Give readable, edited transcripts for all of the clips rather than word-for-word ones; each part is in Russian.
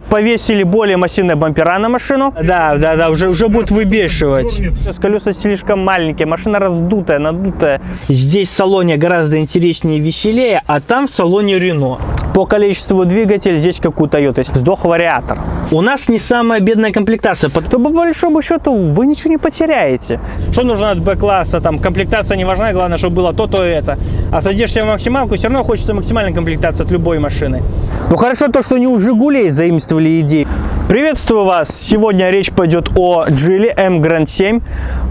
Повесили более массивные бампера на машину. Да, уже будет выбешивать. Колеса слишком маленькие, машина раздутая, надутая. Здесь в салоне гораздо интереснее и веселее, а там в салоне Рено. По количеству двигателей здесь как у Toyota, сдох вариатор. У нас не самая бедная комплектация, то по большому счету вы ничего не потеряете. Что нужно от Б-класса, там комплектация не важна, главное, чтобы было то, это. А садишься в максималку, все равно хочется максимальной комплектации от любой машины. Ну хорошо то, что не у Жигулей заимствовали идеи. Приветствую вас! Сегодня речь пойдет о Geely M Grand 7.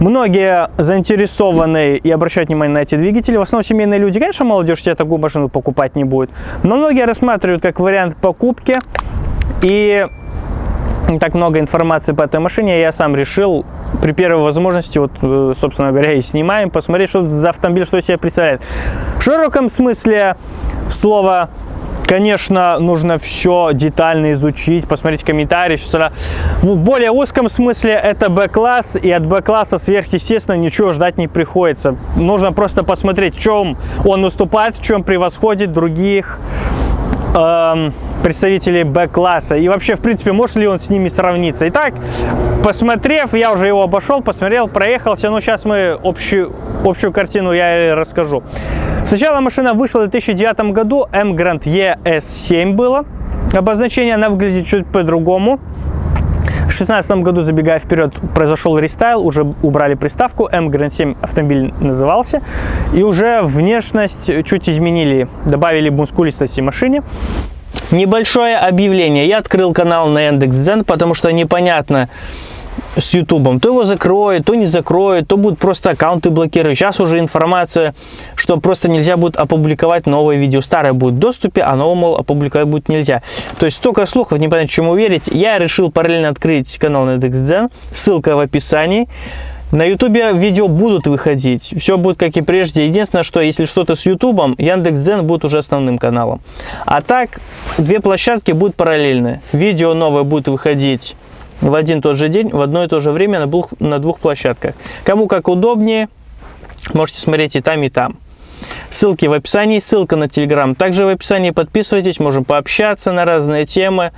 Многие заинтересованы и обращают внимание на эти двигатели. В основном семейные люди, конечно, молодежь себе такую машину покупать не будет. Но многие рассматривают как вариант покупки. И не так много информации по этой машине. Я сам решил при первой возможности, вот, собственно говоря, и снимаем, посмотреть, что за автомобиль, что из себя представляет. В широком смысле слова, конечно, нужно все детально изучить, посмотреть комментарии. В более узком смысле это Б-класс, и от Б-класса сверхъестественно ничего ждать не приходится. Нужно просто посмотреть, в чем он уступает, в чем превосходит других представителей Б-класса. И вообще, в принципе, может ли он с ними сравниться. Итак, посмотрев, я уже его обошел, посмотрел, проехался. Но сейчас мы общую картину я расскажу. Сначала машина вышла в 2009 году, M Grand ES7 было обозначение, она выглядит чуть по-другому. В 2016 году, забегая вперед, произошел рестайл, уже убрали приставку, M Grand 7 автомобиль назывался, и уже внешность чуть изменили, добавили мускулистости машине. Небольшое объявление. Я открыл канал на Яндекс.Дзен, потому что непонятно с Ютубом. То его закроют, то не закроют, то будут просто аккаунты блокировать. Сейчас уже информация, что просто нельзя будет опубликовать новое видео. Старое будет в доступе, а новое, мол, опубликовать будет нельзя. То есть столько слухов, непонятно, чему верить. Я решил параллельно открыть канал на Яндекс.Дзен. Ссылка в описании. На Ютубе видео будут выходить. Все будет как и прежде. Единственное, что если что-то с Ютубом, Яндекс.Дзен будет уже основным каналом. А так, две площадки будут параллельны. Видео новое будет выходить в один и тот же день, в одно и то же время на двух площадках. Кому как удобнее, можете смотреть и там, и там. Ссылки в описании, ссылка на Телеграм также в описании. Подписывайтесь, можем пообщаться на разные темы,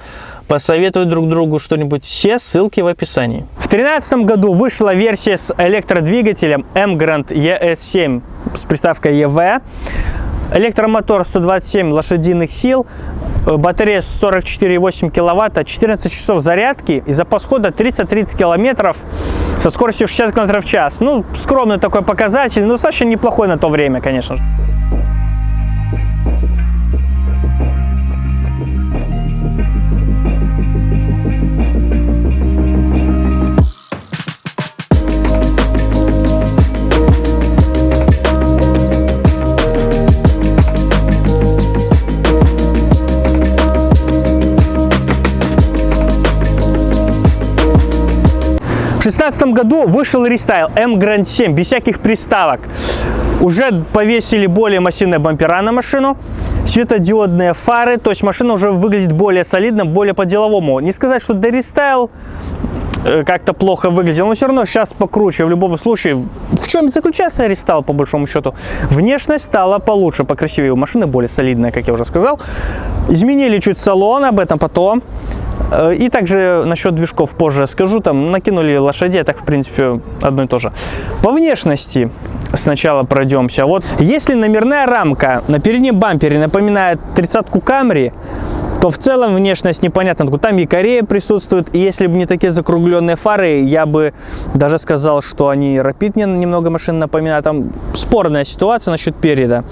посоветовать друг другу что-нибудь. Все ссылки в описании. В 2013 году вышла версия с электродвигателем M Grand ES7 с приставкой EV. Электромотор 127 лошадиных сил, батарея 44,8 киловатта, 14 часов зарядки и запас хода 330 километров со скоростью 60 км в час. Ну, скромный такой показатель, но достаточно неплохой на то время, конечно же. В 2016 году вышел рестайл M Grand 7 без всяких приставок. Уже повесили более массивные бампера на машину, светодиодные фары, то есть машина уже выглядит более солидно, более по-деловому. Не сказать, что дорестайл как-то плохо выглядел, но все равно сейчас покруче. В любом случае, в чем заключается рестайл, по большому счету? Внешность стала получше, покрасивее. У машины более солидная, как я уже сказал. Изменили чуть салон, об этом потом. И также насчет движков позже скажу, там накинули лошадей, так в принципе одно и то же. По внешности сначала пройдемся. Вот если номерная рамка на переднем бампере напоминает 30-ку Camry, то в целом внешность непонятна. Там якорея присутствует, и если бы не такие закругленные фары, я бы даже сказал, что они Rapid мне немного машин напоминают. Там спорная ситуация насчет переда.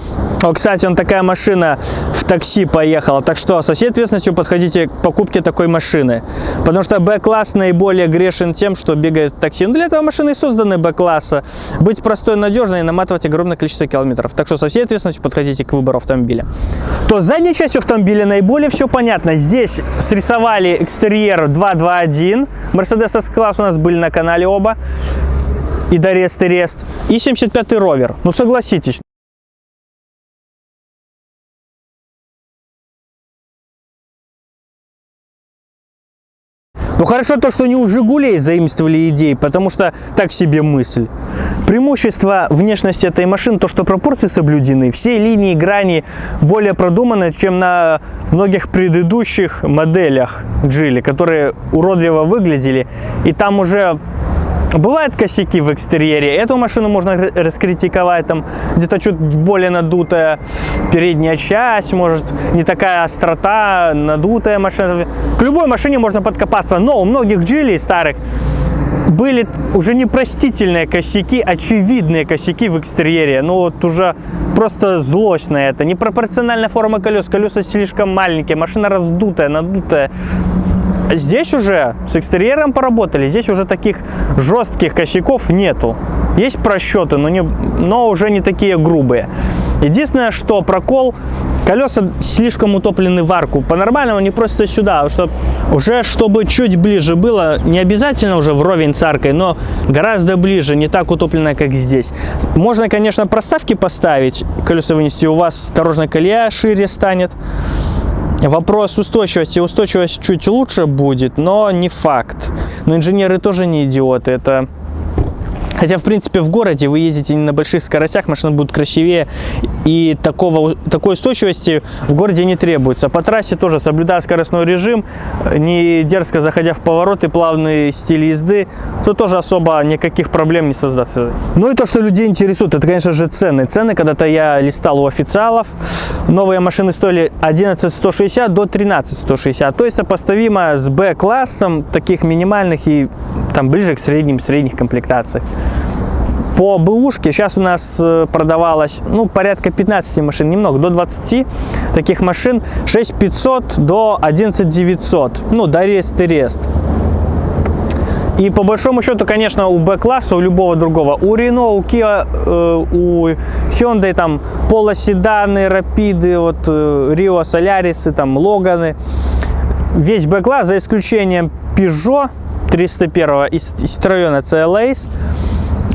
О, кстати, такая машина в такси поехала, так что со всей ответственностью подходите к покупке такой машины, потому что Б-класс наиболее грешен тем, что бегает в такси. Но для этого машины и созданы Б-класса. Быть простой, надежной и наматывать огромное количество километров. Так что со всей ответственностью подходите к выбору автомобиля. То с задней частью автомобиля наиболее все понятно. Здесь срисовали экстерьер 221. Mercedes S-класс у нас были на канале оба. И Дорест, и Рест. И 75-й Ровер. Ну согласитесь. Ну хорошо то, что не у «Жигулей» заимствовали идеи, потому что так себе мысль. Преимущество внешности этой машины, то, что пропорции соблюдены, все линии, грани более продуманы, чем на многих предыдущих моделях Geely, которые уродливо выглядели, и там уже бывают косяки в экстерьере. Эту машину можно раскритиковать, там где-то чуть более надутая передняя часть, может не такая острота, надутая машина. К любой машине можно подкопаться, но у многих Geely старых были уже непростительные косяки, очевидные косяки в экстерьере. Ну вот уже просто злость на это. Непропорциональная форма колес, колеса слишком маленькие, машина раздутая, надутая. Здесь уже с экстерьером поработали, здесь уже таких жестких косяков нету. Есть просчеты, но уже не такие грубые. Единственное, что прокол, колеса слишком утоплены в арку. По-нормальному не просто сюда, чтобы чуть ближе было, не обязательно уже вровень с аркой, но гораздо ближе, не так утоплено, как здесь. Можно, конечно, проставки поставить, колеса вынести, у вас дорожная колея шире станет. Вопрос устойчивости. Устойчивость чуть лучше будет, но не факт. Но инженеры тоже не идиоты. Это... Хотя, в принципе, в городе вы ездите не на больших скоростях, машина будет красивее, и такой устойчивости в городе не требуется. По трассе тоже, соблюдая скоростной режим, не дерзко заходя в повороты, плавный стиль езды, то тоже особо никаких проблем не создастся. Ну и то, что людей интересует, это, конечно же, цены. Цены, когда-то я листал у официалов, новые машины стоили 11 160 до 13 160, то есть сопоставимо с Б-классом, таких минимальных и там ближе к средних комплектациях. По БУшке сейчас у нас продавалось порядка 15 машин, немного, до 20 таких машин, 6500 до 11900, до рест и рест. И по большому счету, конечно, у Б-класса, у любого другого, у Renault, у Kia, у Hyundai, там, полоседаны, Рапиды, вот, Rio, Солярисы, там, Логаны, весь Б-класс, за исключением Peugeot 301 и Citroёn CLA,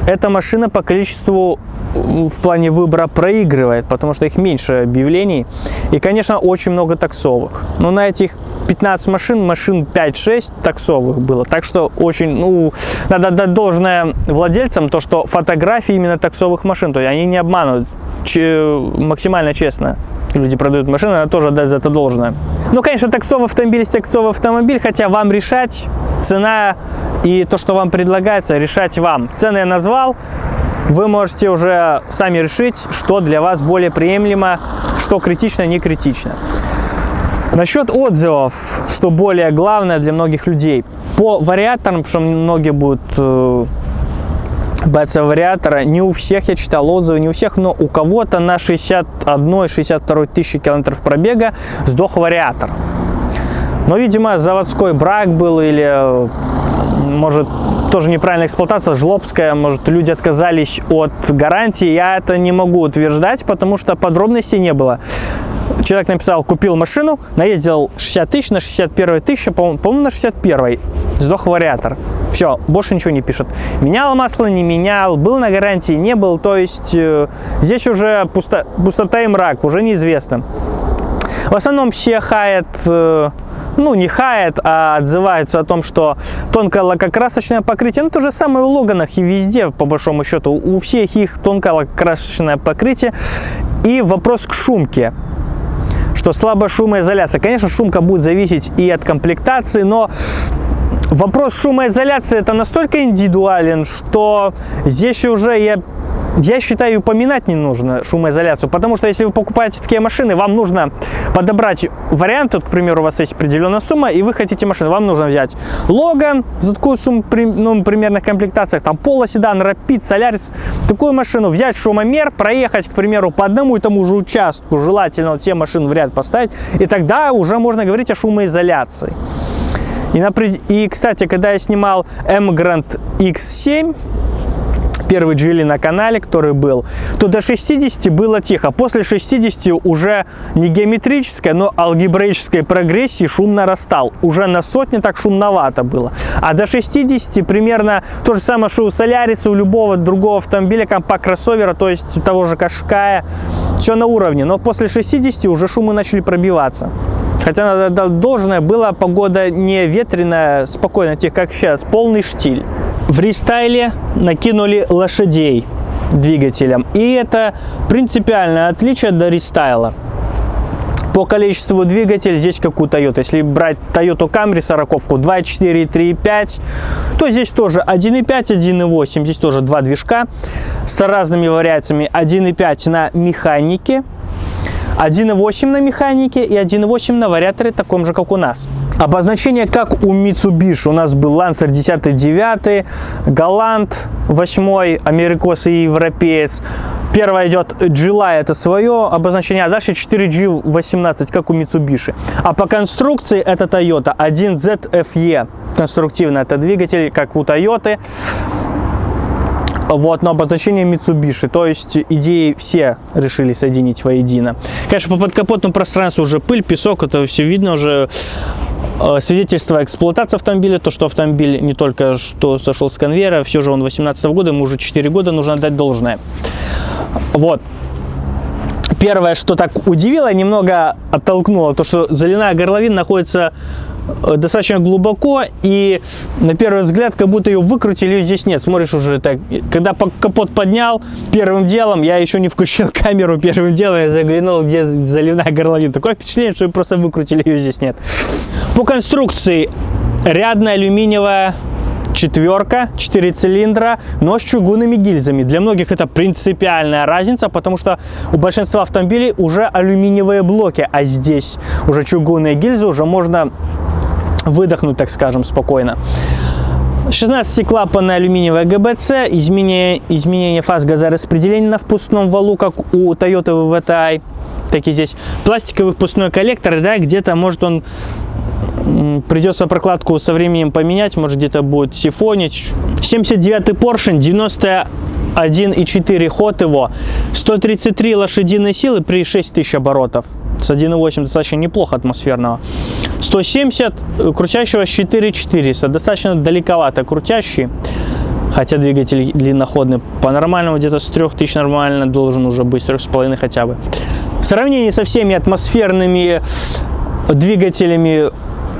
эта машина по количеству в плане выбора проигрывает, потому что их меньше объявлений. И, конечно, очень много таксовых. Но на этих 15 машин 5-6 таксовых было. Так что очень, надо дать должное владельцам, то, что фотографии именно таксовых машин, то есть они не обманывают, максимально честно. Люди продают машины, надо тоже дать за это должное. Ну, конечно, таксовый автомобиль есть таксовый автомобиль, хотя вам решать, цена и то, что вам предлагается, решать вам. Цены я назвал, вы можете уже сами решить, что для вас более приемлемо, что критично, не критично. Насчет отзывов, что более главное для многих людей. По вариаторам, потому что многие будут боятся вариатора, не у всех, я читал отзывы, не у всех, но у кого-то на 61-62 тысячи километров пробега сдох вариатор. Но, видимо, заводской брак был или, может, тоже неправильная эксплуатация, жлобская, может, люди отказались от гарантии. Я это не могу утверждать, потому что подробностей не было. Человек написал, купил машину, наездил 60 тысяч, на 61 тысяча, по-моему, на 61 сдох вариатор. Все, больше ничего не пишет. Менял масло, не менял, был на гарантии, не был. То есть здесь уже пустота и мрак, уже неизвестно. В основном все хаят, не хаят, а отзываются о том, что тонкое лакокрасочное покрытие. То же самое у Логанах и везде, по большому счету. У всех их тонкое лакокрасочное покрытие. И вопрос к шумке. Что слабая шумоизоляция. Конечно, шумка будет зависеть и от комплектации, но вопрос шумоизоляции это настолько индивидуален, что здесь уже я считаю, упоминать не нужно шумоизоляцию, потому что если вы покупаете такие машины, вам нужно подобрать вариант, к примеру, у вас есть определенная сумма, и вы хотите машину, вам нужно взять Логан за такую сумму, примерных комплектациях, там Polo седан, Rapid, Solaris, такую машину, взять шумомер, проехать, к примеру, по одному и тому же участку, желательно вот все машины в ряд поставить, и тогда уже можно говорить о шумоизоляции. И, кстати, когда я снимал Emgrand X7, первый Geely на канале, который был, то до 60 было тихо. После 60 уже не геометрической, но алгебраической прогрессии шум нарастал. Уже на сотне так шумновато было. А до 60 примерно то же самое, что у Соляриса, у любого другого автомобиля, компакт-кроссовера, то есть у того же Кашкая, все на уровне, но после 60 уже шумы начали пробиваться. Хотя надо дать должное, была погода не ветреная, спокойно, как сейчас, полный штиль. В рестайле накинули лошадей двигателям, и это принципиальное отличие до рестайла. По количеству двигателей здесь как у Toyota. Если брать Toyota Camry 40-ку 2.4 и 3.5, то здесь тоже 1.5, 1.8. Здесь тоже два движка с разными вариациями. 1.5 на механике, 1.8 на механике и 1.8 на вариаторе, таком же, как у нас. Обозначение, как у Mitsubishi. У нас был Lancer 10-9, Galant 8, Америкос и Европеец. Первое идет G-Line, это свое обозначение, а дальше 4G18, как у Mitsubishi. А по конструкции это Toyota 1ZFE. Конструктивно это двигатель, как у Toyota. Вот, но обозначение Mitsubishi. То есть идеи все решили соединить воедино. Конечно, по подкапотному пространству уже пыль, песок, это все видно уже. Свидетельство эксплуатации автомобиля, то, что автомобиль не только что сошел с конвейера, все же он 2018 года, ему уже 4 года, нужно отдать должное. Вот. Первое, что так удивило, немного оттолкнуло, то, что заливная горловина находится достаточно глубоко, и на первый взгляд, как будто ее выкрутили, ее здесь нет. Смотришь уже так, когда капот поднял, первым делом, я еще не включил камеру, первым делом я заглянул, где заливная горловина. Такое впечатление, что просто выкрутили, ее здесь нет. По конструкции рядная алюминиевая четверка, 4 цилиндра, но с чугунными гильзами. Для многих это принципиальная разница, потому что у большинства автомобилей уже алюминиевые блоки, а здесь уже чугунные гильзы, уже можно выдохнуть, так скажем, спокойно. 16-клапанная алюминиевая ГБЦ, изменение фаз газораспределения на впускном валу, как у Toyota VTI, так и здесь. Пластиковый впускной коллектор, да, где-то может он придется прокладку со временем поменять, может где-то будет сифонить. 79-й поршень, 91,4 ход его, 133 лошадиные силы при 6000 оборотов. С 1.8 достаточно неплохо атмосферного. 170 крутящего с 4400, достаточно далековато крутящий, хотя двигатель длинноходный. По-нормальному где-то с 3000 нормально должен уже быть, 3,5 хотя бы. В сравнении со всеми атмосферными двигателями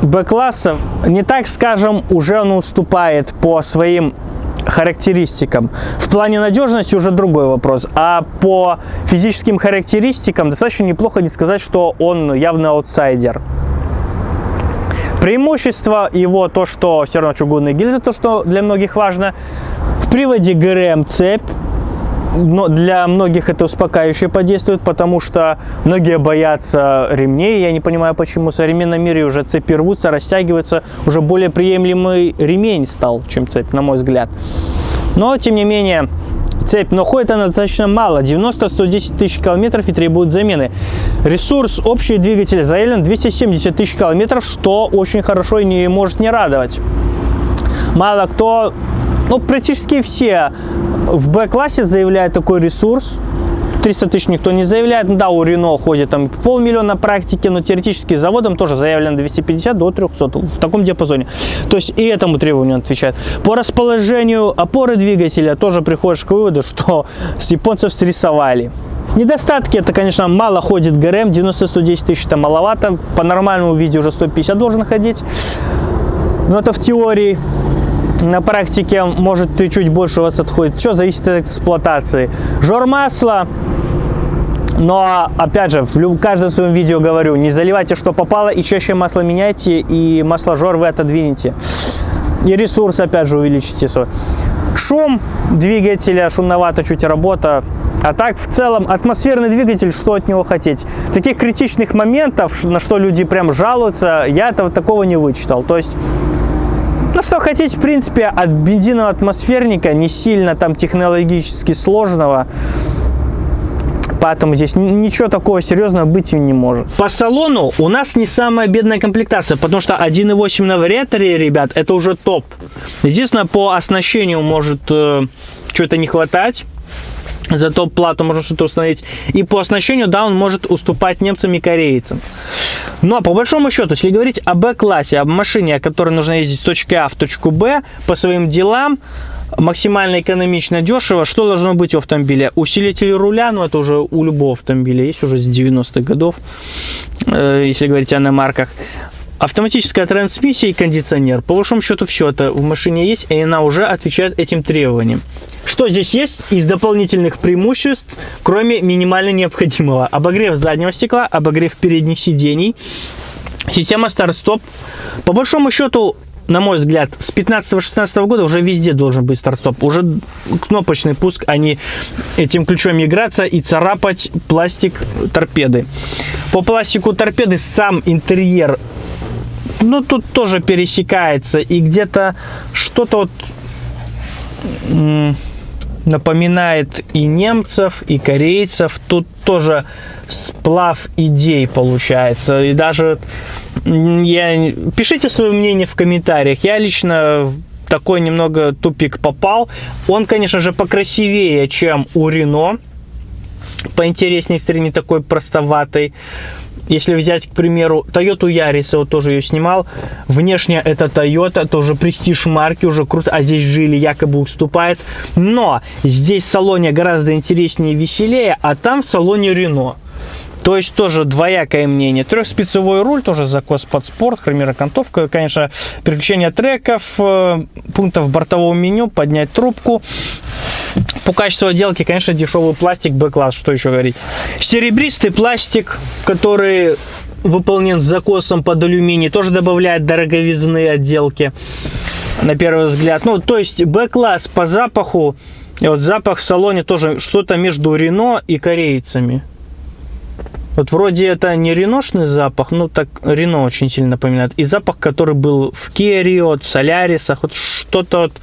Б-класса, не так скажем, уже он уступает по своим характеристикам. В плане надежности уже другой вопрос. А по физическим характеристикам достаточно неплохо не сказать, что он явно аутсайдер. Преимущество его то, что все равно чугунные гильзы, то, что для многих важно. В приводе ГРМ цепь. Но для многих это успокаивающе подействует, потому что многие боятся ремней. Я не понимаю, почему в современном мире уже цепи рвутся, растягиваются. Уже более приемлемый ремень стал, чем цепь, на мой взгляд. Но, тем не менее, цепь, но ходит она достаточно мало. 90-110 тысяч километров и требует замены. Ресурс общий двигателя заявлен 270 тысяч километров, что очень хорошо и не может не радовать. Мало кто... Ну, практически все в Б-классе заявляют такой ресурс. 300 тысяч никто не заявляет. Да, у Renault ходит там 500 000 практики, но теоретически заводом тоже заявлено 250 до 300 в таком диапазоне. То есть и этому требованию отвечает. По расположению опоры двигателя тоже приходишь к выводу, что с японцев срисовали. Недостатки — это, конечно, мало ходит ГРМ, 90-110 тысяч это маловато. По нормальному видео уже 150 должен ходить. Но это в теории. На практике может и чуть больше у вас отходит. Все зависит от эксплуатации. Жор масла. Но, опять же, в каждом своем видео говорю, не заливайте, что попало, и чаще масло меняйте, и масложор вы отодвинете. И ресурс, опять же, увеличите свой. Шум двигателя, шумновато чуть работа. А так, в целом, атмосферный двигатель, что от него хотеть? Таких критичных моментов, на что люди прям жалуются, я этого такого не вычитал. То есть... Ну, что хотеть, в принципе, от бензинового атмосферника, не сильно там технологически сложного, поэтому здесь ничего такого серьезного быть и не может. По салону у нас не самая бедная комплектация, потому что 1.8 на вариаторе, ребят, это уже топ. Единственное, по оснащению может что-то не хватать. За топ-плату можно что-то установить. И по оснащению, да, он может уступать немцам и корейцам. Но по большому счету, если говорить о Б-классе, об машине, о которой нужно ездить с точки А в точку Б по своим делам, максимально экономично, дешево. Что должно быть в автомобиле? Усилитель руля, ну это уже у любого автомобиля есть, уже с 90-х годов, если говорить о иномарках. Автоматическая трансмиссия и кондиционер. По большому счету все это в машине есть, и она уже отвечает этим требованиям. Что здесь есть из дополнительных преимуществ, кроме минимально необходимого? Обогрев заднего стекла, обогрев передних сидений, система старт-стоп. По большому счету, на мой взгляд, с 15-16 года уже везде должен быть старт-стоп. Уже кнопочный пуск, а не этим ключом играться и царапать пластик торпеды. По пластику торпеды сам интерьер, ну, тут тоже пересекается. И где-то что-то вот напоминает и немцев, и корейцев. Тут тоже сплав идей получается. И даже пишите свое мнение в комментариях. Я лично такой немного тупик попал. Он, конечно же, покрасивее, чем у Renault. Поинтереснее, в не такой простоватый. Если взять, к примеру, Toyota Yaris, я вот тоже ее снимал. Внешне это Toyota, тоже престиж марки, уже круто. А здесь Geely якобы уступает. Но здесь в салоне гораздо интереснее и веселее, а там в салоне Renault. То есть тоже двоякое мнение. Трехспицевой руль, тоже закос под спорт, хромирокантовка. Конечно, переключение треков, пунктов бортового меню, поднять трубку. По качеству отделки, конечно, дешевый пластик B-класс, что еще говорить. Серебристый пластик, который выполнен с закосом под алюминий, тоже добавляет дороговизны отделки, на первый взгляд. Ну, то есть B-класс по запаху, и вот запах в салоне тоже что-то между Renault и корейцами. Вот вроде это не реношный запах, ну так Renault очень сильно напоминает. И запах, который был в Kia Rio, в Солярисах, вот что-то вот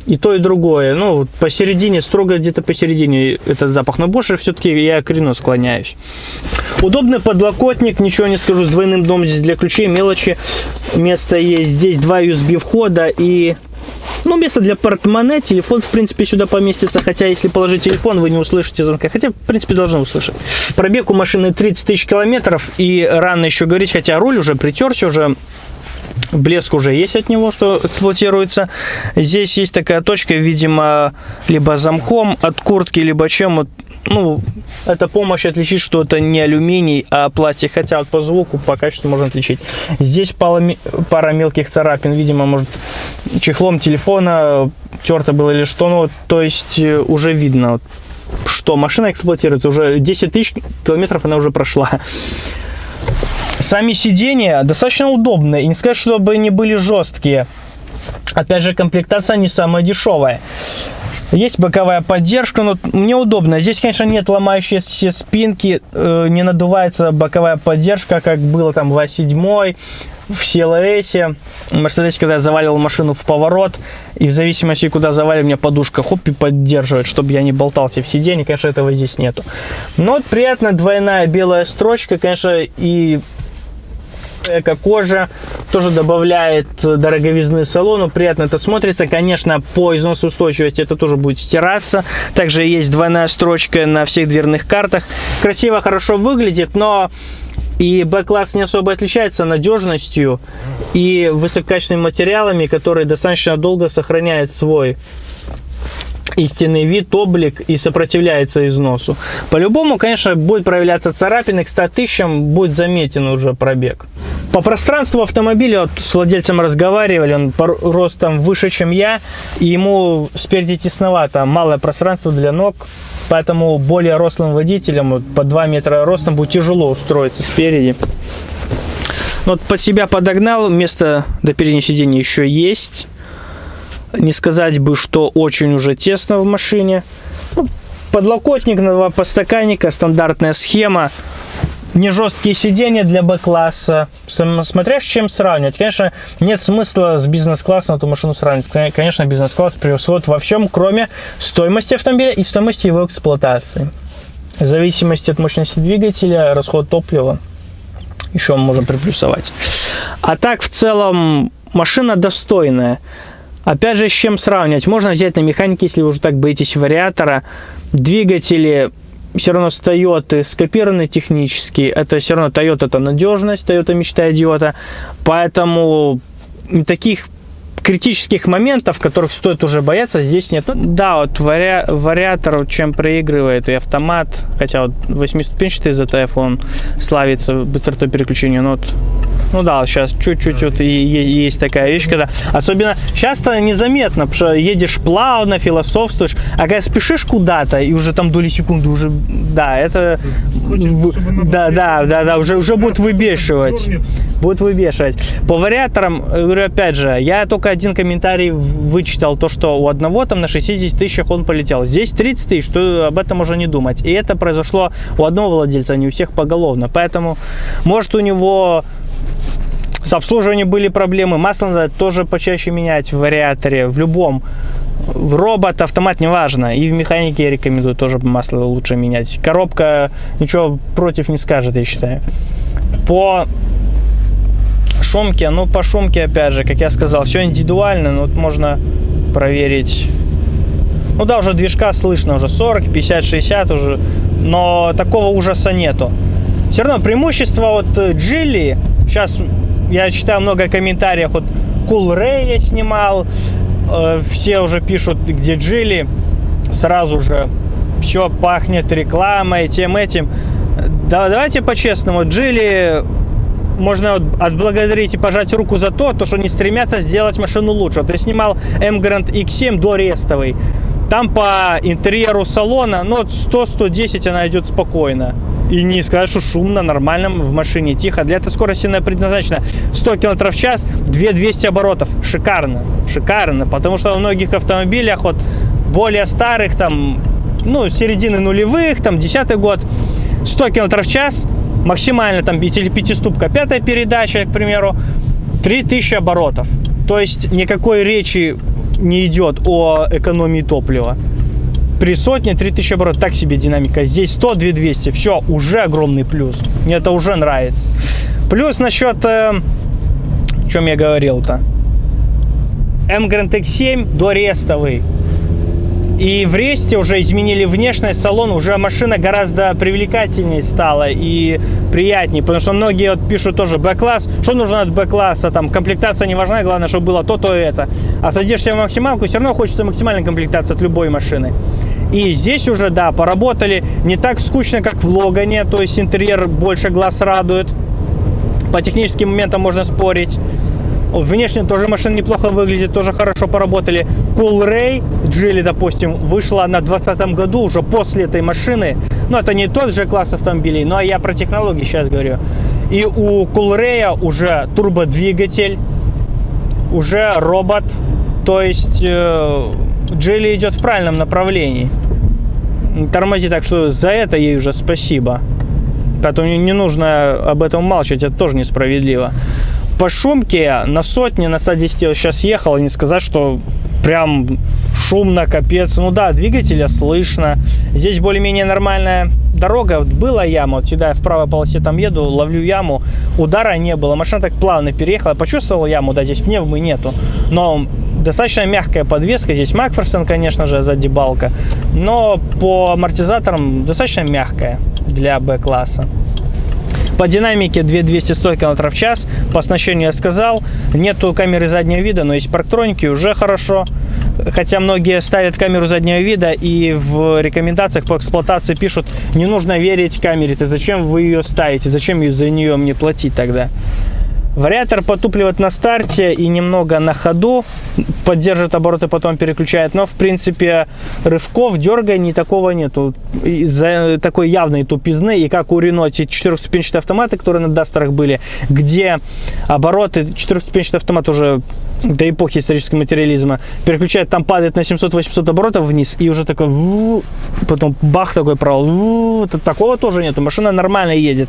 и то, и другое. Ну, вот посередине, строго где-то посередине этот запах. Но больше все-таки я к Renault склоняюсь. Удобный подлокотник, ничего не скажу, с двойным дном здесь для ключей, мелочи. Место есть, здесь 2 USB входа и... Ну, место для портмоне, телефон, в принципе, сюда поместится, хотя, если положить телефон, вы не услышите звонка, хотя, в принципе, должны услышать. Пробег у машины 30 тысяч километров, и рано еще говорить, хотя руль уже притерся, уже блеск уже есть от него, что эксплуатируется. Здесь есть такая точка, видимо, либо замком от куртки, либо чем. Ну, это помощь отличить, что это не алюминий, а пластик. Хотя вот по звуку, по качеству можно отличить. Здесь пара мелких царапин, видимо, может, чехлом телефона терто было или что. Ну, то есть уже видно, что машина эксплуатируется. Уже 10 тысяч километров она уже прошла. Сами сиденья достаточно удобные. И не сказать, чтобы они были жесткие. Опять же, комплектация не самая дешевая. Есть боковая поддержка, но мне удобно. Здесь, конечно, нет ломающейся спинки, не надувается боковая поддержка, как было там в А7, в CLS. В Мерседесе, когда я заваливал машину в поворот, и в зависимости, куда завалил, мне подушка хоп и поддерживает, чтобы я не болтался в сиденье. Конечно, этого здесь нету. Но вот приятно, двойная белая строчка, конечно, и эко-кожа тоже добавляет дороговизны салону, приятно это смотрится. Конечно, по износоустойчивости это тоже будет стираться. Также есть двойная строчка на всех дверных картах. Красиво, хорошо выглядит, но и B-класс не особо отличается надежностью и высококачественными материалами, которые достаточно долго сохраняют свой истинный вид, облик и сопротивляется износу. По-любому, конечно, будет проявляться царапины, к 100 тысячам будет заметен уже пробег. По пространству автомобиля, вот с владельцем разговаривали, он по ростам выше, чем я, и ему спереди тесновато, малое пространство для ног, поэтому более рослым водителям, вот, по 2 метра ростом, будет тяжело устроиться спереди. Вот под себя подогнал, место до переднего сиденья еще есть. Не сказать бы, что очень уже тесно в машине. Ну, подлокотник на 2 подстаканника, стандартная схема. Не жесткие сиденья для Б-класса. Смотря с чем сравнивать. Конечно, нет смысла с бизнес-классом эту машину сравнивать. Конечно, бизнес-класс превосходит во всем, кроме стоимости автомобиля и стоимости его эксплуатации. В зависимости от мощности двигателя, расход топлива, еще можем приплюсовать. А так, в целом, машина достойная. Опять же, с чем сравнивать? Можно взять на механике, если вы уже так боитесь вариатора. Двигатели все равно с Toyota скопированы технически. Это все равно Toyota, это надежность, Toyota мечта идиота. Поэтому таких критических моментов, которых стоит уже бояться, здесь нет. Ну, да, вот вариатор, чем проигрывает и автомат, хотя вот 8-ступенчатый ZF, он славится быстротой переключения, но вот, ну да, сейчас чуть-чуть вот и есть такая вещь, когда особенно часто незаметно, потому что едешь плавно, философствуешь, а когда спешишь куда-то и уже там доли секунды уже, да, это, да, уже будет выбешивать. Будет выбешивать. По вариаторам, говорю, опять же, я только один комментарий вычитал, то, что у одного там на 60 тысячах он полетел. Здесь 30 тысяч, что об этом можно не думать. И это произошло у одного владельца, а не у всех поголовно. Поэтому, может, у него с обслуживанием были проблемы. Масло надо тоже почаще менять в вариаторе, в любом. В робот, автомат, неважно. И в механике я рекомендую тоже масло лучше менять. Коробка ничего против не скажет, я считаю. По шумке, ну по шумке, опять же, как я сказал, все индивидуально, но вот можно проверить. Ну да, уже движка слышно, уже 40, 50, 60 уже, но такого ужаса нету. Все равно преимущество от Geely, сейчас я читаю много комментариев, вот Coolray я снимал, все уже пишут, где Geely, сразу же все пахнет рекламой, тем этим. Да, давайте по-честному, Geely можно отблагодарить и пожать руку за то, что они стремятся сделать машину лучше. Вот я снимал Emgrand X7 дорестовый. Там по интерьеру салона, ну, 100-110 она идет спокойно. И не сказать, что шумно, нормально в машине, тихо. Для этой скорости она предназначена 100 км в час, 2200 оборотов. Шикарно, шикарно. Потому что во многих автомобилях, вот более старых, там, ну, середины нулевых, там, 10-й год, 100 км в час, максимально там пятиступка, 5-я передача, к примеру, 3000 оборотов. То есть никакой речи не идет о экономии топлива. При сотне 3000 оборотов, так себе динамика. Здесь 100-2200, все, уже огромный плюс. Мне это уже нравится. Плюс насчет, о чем я говорил-то. Emgrand X7 дорестовый. И в ресте уже изменили внешность салона, уже машина гораздо привлекательнее стала и приятнее, потому что многие вот пишут тоже Б-класс, что нужно от Б-класса, там комплектация не важна, главное, чтобы было то и это. А садишься в максималку, все равно хочется максимальной комплектации от любой машины. И здесь уже, да, поработали, не так скучно, как в Логане, то есть интерьер больше глаз радует, по техническим моментам можно спорить. Внешне тоже машина неплохо выглядит, тоже хорошо поработали. Coolray Geely, допустим, вышла на 2020 году, уже после этой машины. Но это не тот же класс автомобилей, но я про технологии сейчас говорю. И у Coolray уже турбодвигатель, уже робот. То есть Geely идет в правильном направлении. Тормози, так что за это ей уже спасибо. Поэтому не нужно об этом умалчивать, это тоже несправедливо. По шумке на сотне, на 110 я сейчас ехал, не сказать, что прям шумно, капец. Ну да, двигателя слышно. Здесь более-менее нормальная дорога. Вот была яма, вот сюда я в правой полосе там еду, ловлю яму. Удара не было, машина так плавно переехала. Почувствовал яму, да, здесь пневмы нету. Но достаточно мягкая подвеска. Здесь Макферсон, конечно же, сзади балка. Но по амортизаторам достаточно мягкая для Б-класса. По динамике 2200 км в час, по оснащению я сказал, нету камеры заднего вида, но есть парктроники, уже хорошо. Хотя многие ставят камеру заднего вида и в рекомендациях по эксплуатации пишут, не нужно верить камере, то зачем вы ее ставите, зачем за нее мне платить тогда. Вариатор потупливает на старте и немного на ходу, поддерживает обороты, потом переключает, но в принципе рывков, дерганий такого нету, из-за такой явной тупизны, и как у Renault эти 4-ступенчатые автоматы, которые на Дастерах были, где обороты, 4-ступенчатый автомат уже до эпохи исторического материализма, переключает, там падает на 700-800 оборотов вниз, и уже такой, потом бах, такой провал, такого тоже нету, машина нормально едет.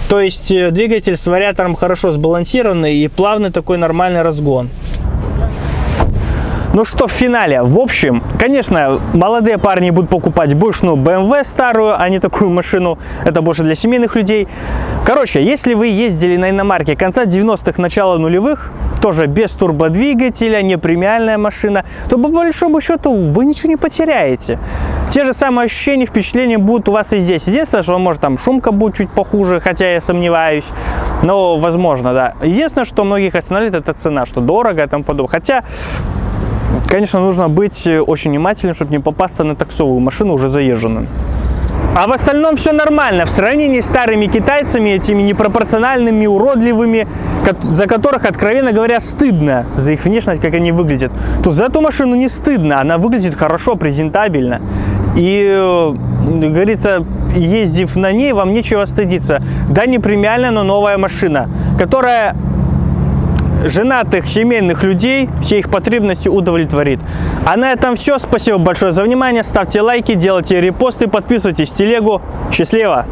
То есть двигатель с вариатором хорошо сбалансированный и плавный такой нормальный разгон. Ну что, в финале, в общем, конечно, молодые парни будут покупать бэушную BMW старую, а не такую машину, это больше для семейных людей. Короче, если вы ездили на иномарке конца 90-х, начала нулевых, тоже без турбодвигателя, не премиальная машина, то по большому счету вы ничего не потеряете. Те же самые ощущения, впечатления будут у вас и здесь. Единственное, что может там шумка будет чуть похуже, хотя я сомневаюсь. Но возможно, да. Единственное, что многих останавливает, это цена, что дорого и тому подобное. Хотя, конечно, нужно быть очень внимательным, чтобы не попасться на таксовую машину уже заезженную. А в остальном все нормально. В сравнении с старыми китайцами, этими непропорциональными, уродливыми, за которых, откровенно говоря, стыдно за их внешность, как они выглядят, то за эту машину не стыдно. Она выглядит хорошо, презентабельно. И, говорится, ездив на ней, вам нечего стыдиться. Да, не премиальная, но новая машина, которая женатых семейных людей все их потребности удовлетворит. А на этом все. Спасибо большое за внимание. Ставьте лайки, делайте репосты, подписывайтесь в телегу. Счастливо!